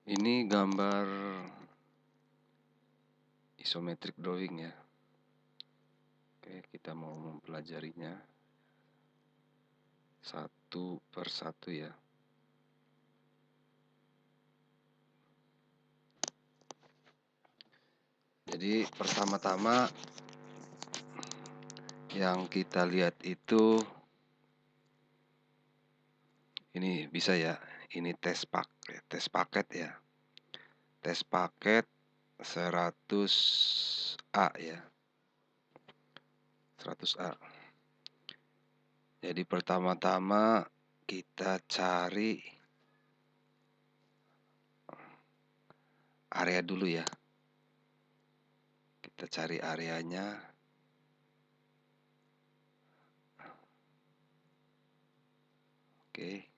Ini gambar isometric drawing ya. Oke, kita mau mempelajarinya satu per satu ya. Jadi pertama-tama yang kita lihat itu ini bisa ya. Ini tes paket ya. Tes paket 100A ya. 100A. Jadi pertama-tama kita cari area dulu ya. Kita cari areanya. Oke.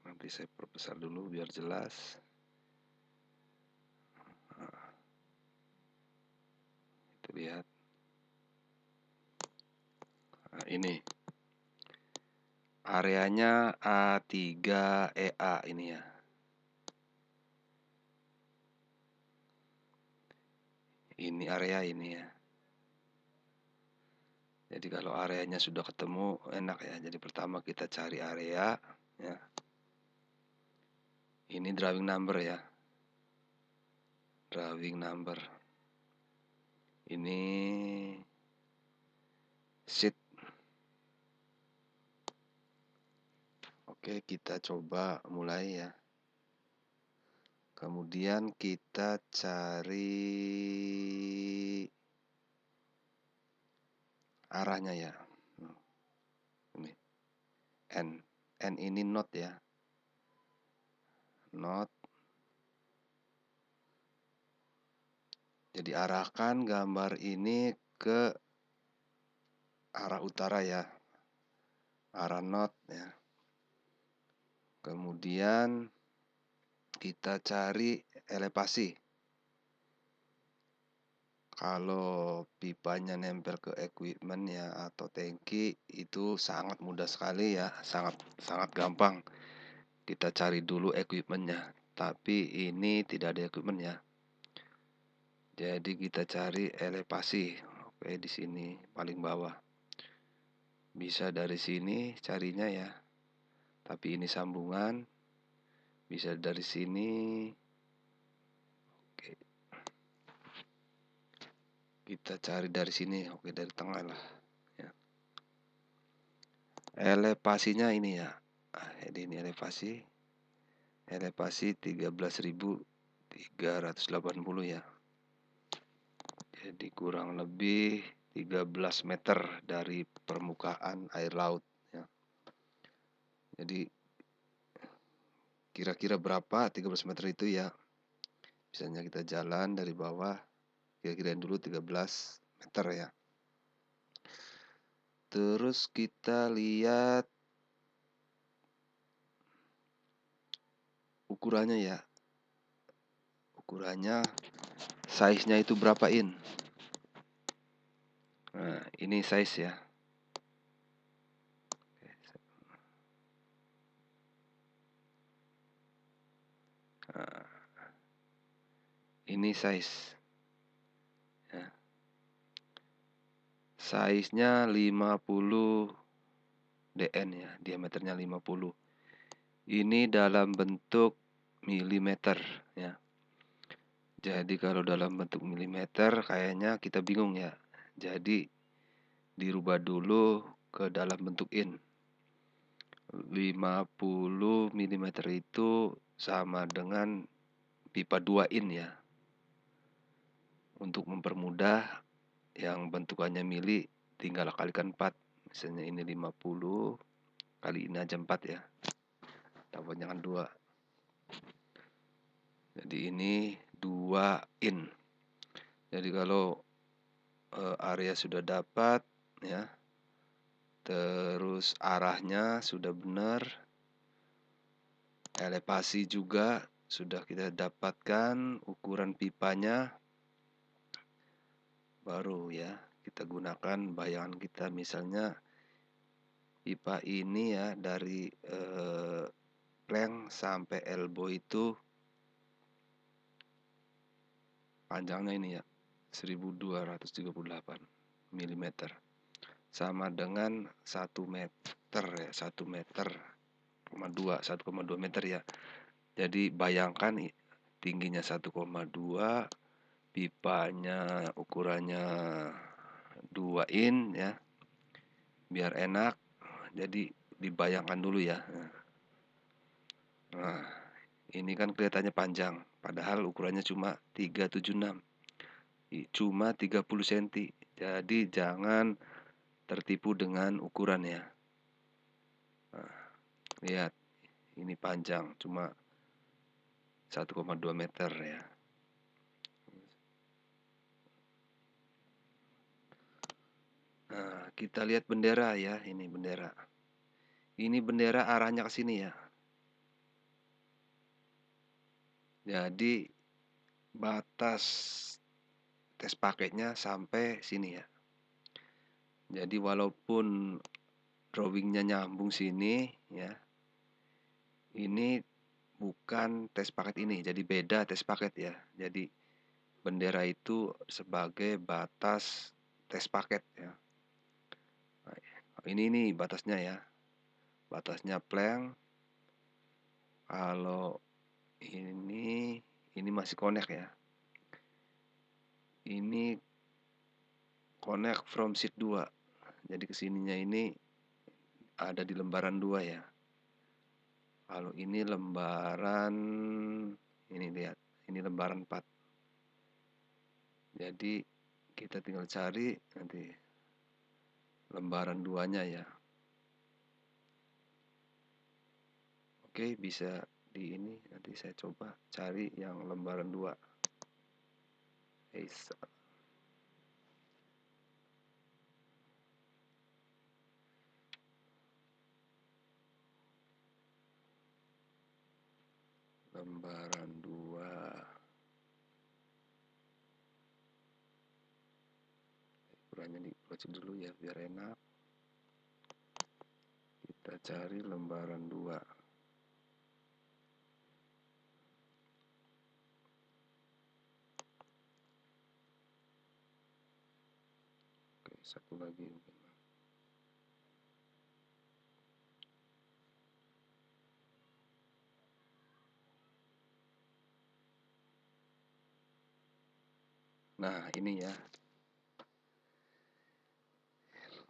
Nanti saya perbesar dulu biar jelas. Itu lihat. Nah, ini areanya A3EA ini ya. Ini area ini ya. Jadi kalau areanya sudah ketemu enak ya. Jadi pertama kita cari area ya. Ini drawing number ya. Drawing number. Ini sheet. Oke, kita coba mulai ya. Kemudian kita cari arahnya ya. Ini N ini not ya. Not. Jadi arahkan gambar ini ke arah utara ya. Arah not ya. Kemudian kita cari elevasi. Kalau pipanya nempel ke equipment ya atau tangki itu sangat mudah sekali ya, sangat gampang. Kita cari dulu equipmentnya, tapi ini tidak ada equipment ya. Jadi kita cari elevasi. Oke, di sini paling bawah. Bisa dari sini carinya ya. Tapi ini sambungan. Bisa dari sini. Oke. Kita cari dari sini. Oke, dari tengah lah ya. Elevasinya ini ya. Jadi ini elevasi 13.380 ya. Jadi kurang lebih 13 meter dari permukaan air laut ya. Jadi kira-kira berapa 13 meter itu ya. Misalnya kita jalan dari bawah, kira-kira dulu 13 meter ya. Terus kita lihat ukurannya ya. Ukurannya size-nya itu berapa in. Nah, ini size ya. Nah, ini size ya. Size-nya 50 dn ya, diameternya 50. Ini dalam bentuk milimeter ya. Jadi kalau dalam bentuk milimeter kayaknya kita bingung ya. Jadi dirubah dulu ke dalam bentuk in. 50 mm itu sama dengan pipa 2 in ya. Untuk mempermudah yang bentukannya mili tinggal kalikan 4. Misalnya ini 50 kali ini aja 4 ya. Tambah jangan 2. Jadi ini 2 in. Jadi kalau area sudah dapat ya. Terus arahnya sudah benar. Elevasi juga sudah kita dapatkan, ukuran pipanya baru ya kita gunakan bayangan kita. Misalnya pipa ini ya dari plank sampai elbow itu panjangnya ini ya 1238 mm, sama dengan 1 meter ya, 1 meter, 1,2 meter ya. Jadi bayangkan tingginya 1,2, pipanya ukurannya 2 in ya, biar enak. Jadi dibayangkan dulu ya. Nah, ini kan kelihatannya panjang, padahal ukurannya cuma 376, cuma 30 cm. Jadi jangan tertipu dengan ukurannya. Nah, lihat, ini panjang, cuma 1,2 meter ya. Nah, kita lihat bendera ya, ini bendera. Ini bendera arahnya ke sini ya. Jadi batas tes paketnya sampai sini ya. Jadi walaupun drawingnya nyambung sini ya, ini bukan tes paket ini, jadi beda tes paket ya. Jadi bendera itu sebagai batas tes paket ya. Nah, ini batasnya ya, batasnya plank. Kalau ini masih connect ya, ini connect from sheet 2. Jadi kesininya ini ada di lembaran 2 ya. Kalau ini lembaran, ini lihat, ini lembaran 4. Jadi kita tinggal cari nanti lembaran 2-nya ya. Oke, bisa di ini, nanti saya coba cari yang lembaran 2. Lembaran 2. Ukurannya dibaca dulu ya biar enak. Kita cari lembaran 2. Oke, satu lagi mungkin. Nah, ini ya.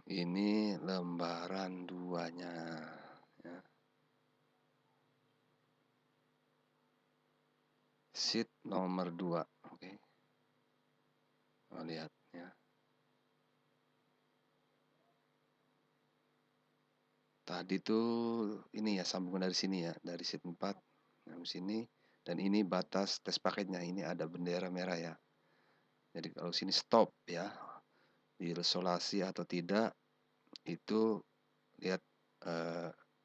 Ini lembaran 2-nya ya. Sheet nomor 2. Oke. Oh, lihat ya. Tadi tuh ini ya sambungan dari sini ya, dari sheet 4 yang sini, dan ini batas tes paketnya. Ini ada bendera merah ya. Jadi kalau sini stop ya, diisolasi atau tidak itu lihat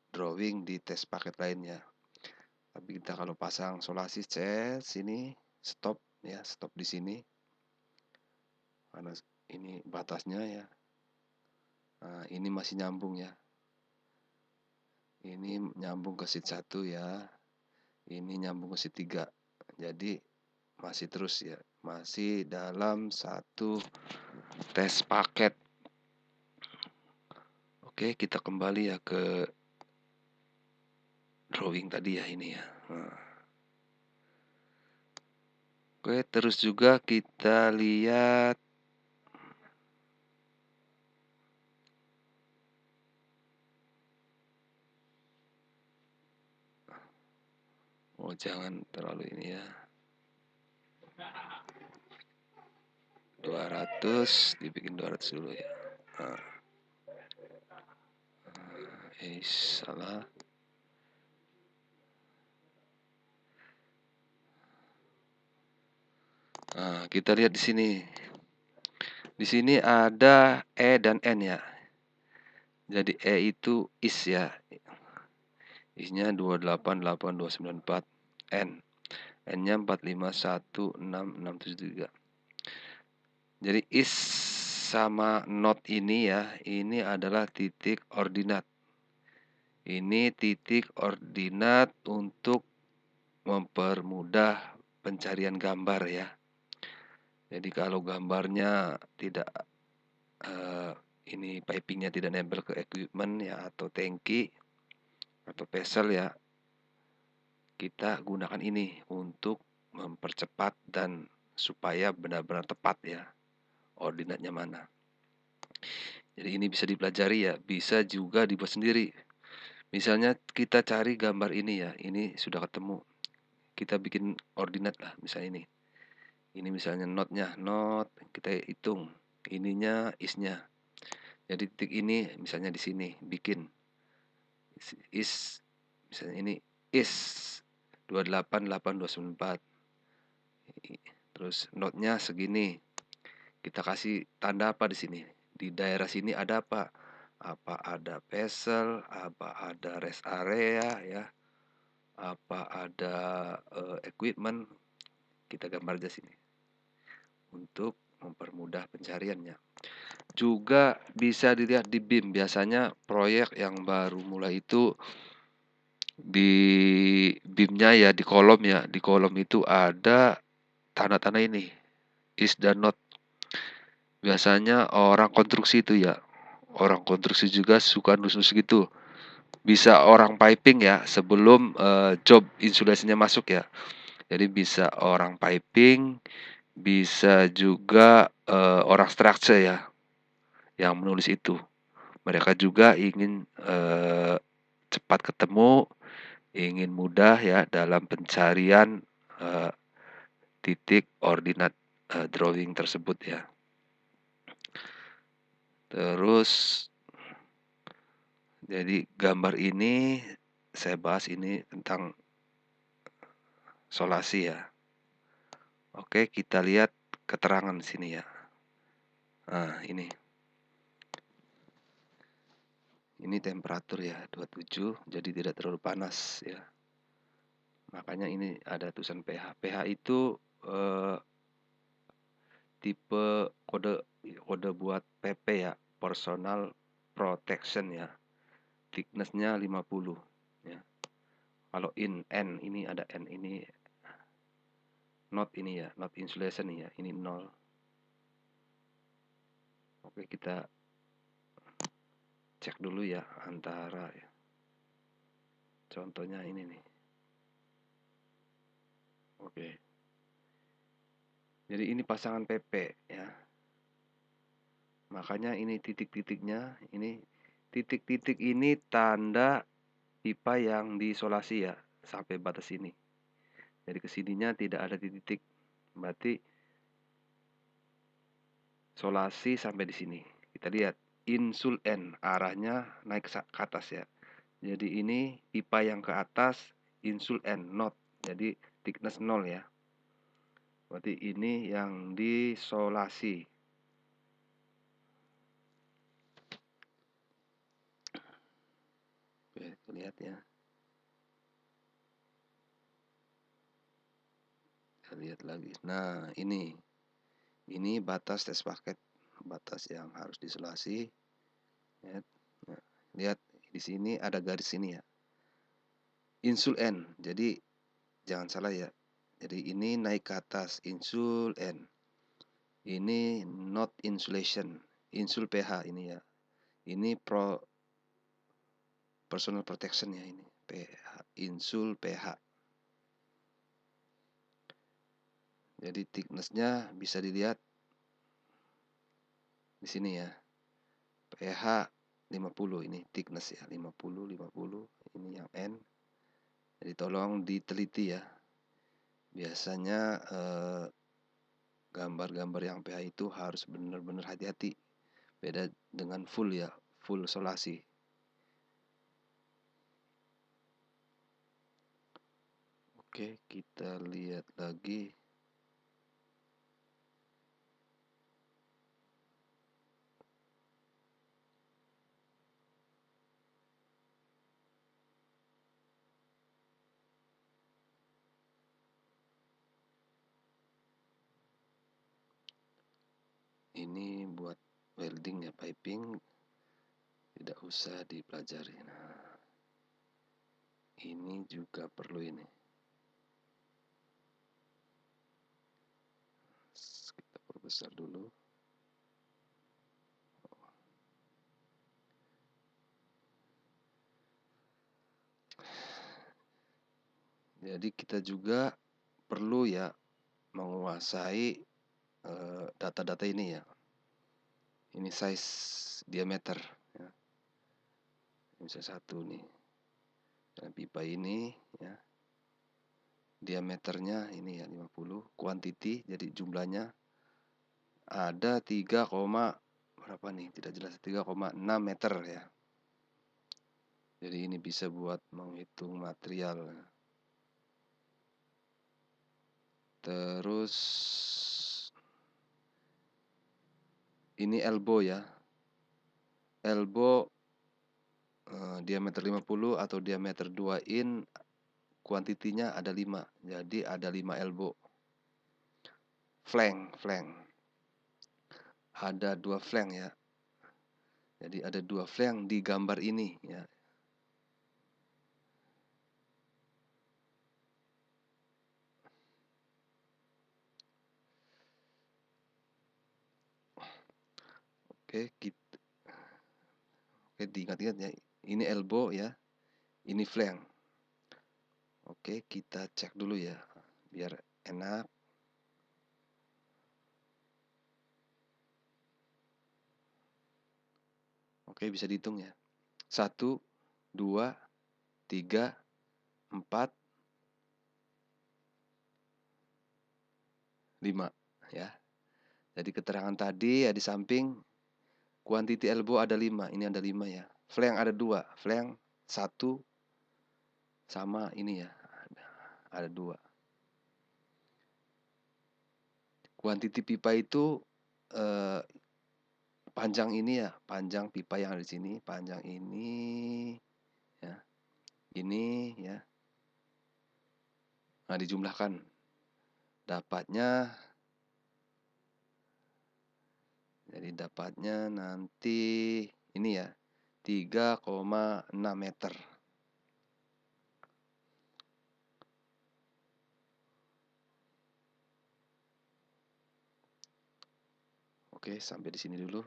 drawing di tes paket lainnya. Tapi kita kalau pasang solasi set sini stop ya, stop di sini karena ini batasnya ya. Nah, ini masih nyambung ya, ini nyambung ke sheet 1 ya, ini nyambung ke sheet 3. Jadi masih terus ya, masih dalam satu tes paket. Oke, kita kembali ya ke drawing tadi ya, ini ya. Nah. Oke, terus juga kita lihat jangan terlalu ini ya. 200 dibikin 200 dulu ya. Nah. Salah. Nah, kita lihat di sini. Di sini ada E dan N ya. Jadi E itu is ya. Isnya 288.294 N. N-nya 4516673. Jadi is sama not ini ya, ini adalah titik ordinat. Ini titik ordinat untuk mempermudah pencarian gambar ya. Jadi kalau gambarnya tidak ini pipingnya tidak nempel ke equipment ya, atau tangki atau vessel ya, kita gunakan ini untuk mempercepat dan supaya benar-benar tepat ya ordinatnya mana. Jadi ini bisa dipelajari ya, bisa juga dibuat sendiri. Misalnya kita cari gambar ini ya, ini sudah ketemu. Kita bikin ordinat lah, misalnya ini. Ini misalnya notnya, not kita hitung. Ininya isnya. Jadi titik ini misalnya di sini bikin is, misalnya ini is 288,294. Terus notnya segini. Kita kasih tanda apa di sini? Di daerah sini ada apa? Apa ada vessel, apa ada rest area ya, apa ada equipment. Kita gambar aja sini untuk mempermudah pencariannya. Juga bisa dilihat di BIM. Biasanya proyek yang baru mulai itu di BIM-nya ya, di kolom ya. Di kolom itu ada tanda-tanda ini, is dan not. Biasanya orang konstruksi itu ya. Orang konstruksi juga suka nus-nus gitu. Bisa orang piping ya sebelum job insulasinya masuk ya. Jadi bisa orang piping, bisa juga orang structure ya yang menulis itu. Mereka juga ingin cepat ketemu, ingin mudah ya dalam pencarian titik ordinat drawing tersebut ya. Terus jadi gambar ini saya bahas ini tentang solasi ya. Oke, kita lihat keterangan di sini ya. Nah, ini. Ini temperatur ya, 27, jadi tidak terlalu panas ya. Makanya ini ada tulisan pH. pH itu tipe kode buat PP ya, personal protection ya. Thickness-nya 50 ya. Kalau N ini ada N ini not ini ya, not insulation ya, ini 0. Oke, kita cek dulu ya antara ya. Contohnya ini nih. Oke. Jadi ini pasangan PP ya. Makanya ini titik-titiknya, ini titik-titik ini tanda pipa yang diisolasi ya sampai batas ini. Jadi kesininya tidak ada titik, berarti solasi sampai di sini. Kita lihat insul N arahnya naik ke atas ya. Jadi ini pipa yang ke atas insul N not. Jadi thickness 0 ya. Berarti ini yang disolasi. Oke, lihat ya. Kita lihat lagi. Nah, ini batas tes paket, batas yang harus disolasi. Ya. Nah, lihat di sini ada garis ini ya. Insul N. Jadi jangan salah ya. Jadi ini naik ke atas insul N. Ini not insulation, insul pH ini ya. Ini personal protection ya ini. pH, insul pH. Jadi thickness-nya bisa dilihat di sini ya. pH 50 ini thickness ya, 50 ini yang N. Jadi tolong diteliti ya. Biasanya gambar-gambar yang pH itu harus benar-benar hati-hati. Beda dengan full ya, full solasi. Oke, kita lihat lagi. Ini buat welding ya, piping tidak usah dipelajari. Nah, Ini juga perlu ini. Kita perbesar dulu. Jadi kita juga perlu ya menguasai data-data ini ya. Ini size diameter ya. Bisa satu nih. Dan pipa ini ya. Diameternya ini ya 50, quantity jadi jumlahnya ada 3, berapa nih? Tidak jelas, 3,6 meter ya. Jadi ini bisa buat menghitung material. Terus ini elbow ya. Elbow diameter 50 atau diameter 2 in, kuantitinya ada 5. Jadi ada 5 elbow. Flank. Ada 2 flank ya. Jadi ada 2 flank di gambar ini ya. Oke, diingat-ingat ya. Ini elbow ya. Ini flank. Oke, kita cek dulu ya. Biar enak. Oke, bisa dihitung ya. 1, 2, 3, 4, 5 ya. Jadi keterangan tadi ya di samping quantity elbow ada 5. Ini ada 5 ya. Flank ada 2. Flank 1 sama ini ya. Ada 2. Quantity pipa itu panjang ini ya, panjang pipa yang ada di sini, panjang ini ya. Ini ya. Nah, dijumlahkan. Dapatnya nanti ini ya. 3,6 meter. Oke, sampai di sini dulu.